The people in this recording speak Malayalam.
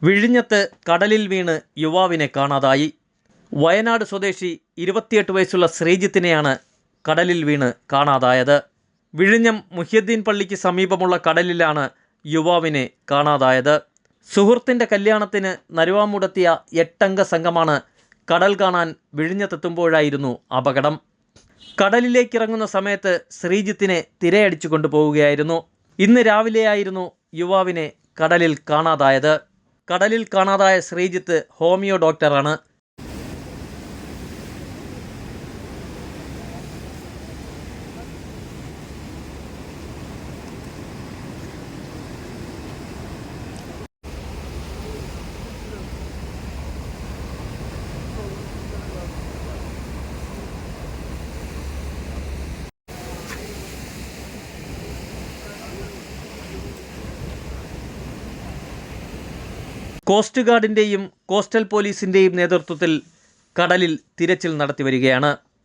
വിഴിഞ്ഞത്ത് കടലിൽ വീണ് യുവാവിനെ കാണാതായി. വയനാട് സ്വദേശി 28 വയസ്സുള്ള ശ്രീജിത്തിനെയാണ് കടലിൽ വീണ് കാണാതായത്. വിഴിഞ്ഞം മുഹ്യദ്ദീൻ പള്ളിക്ക് സമീപമുള്ള കടലിലാണ് യുവാവിനെ കാണാതായത്. സുഹൃത്തിൻ്റെ കല്യാണത്തിന് നരുവാമൂടെത്തിയ 8 അംഗ സംഘമാണ് കടൽ കാണാൻ വിഴിഞ്ഞത്തെത്തുമ്പോഴായിരുന്നു അപകടം. കടലിലേക്കിറങ്ങുന്ന സമയത്ത് ശ്രീജിത്തിനെ തിരയടിച്ചു കൊണ്ടുപോവുകയായിരുന്നു. ഇന്ന് രാവിലെയായിരുന്നു യുവാവിനെ കടലിൽ കാണാതായത്. കടലിൽ കാണാതായ ശ്രീജിത്ത് ഹോമിയോ ഡോക്ടറാണ്. കോസ്റ്റ് ഗാർഡിൻ്റെയും കോസ്റ്റൽ പോലീസിൻ്റെയും നേതൃത്വത്തിൽ കടലിൽ തിരച്ചിൽ നടത്തി വരികയാണ്.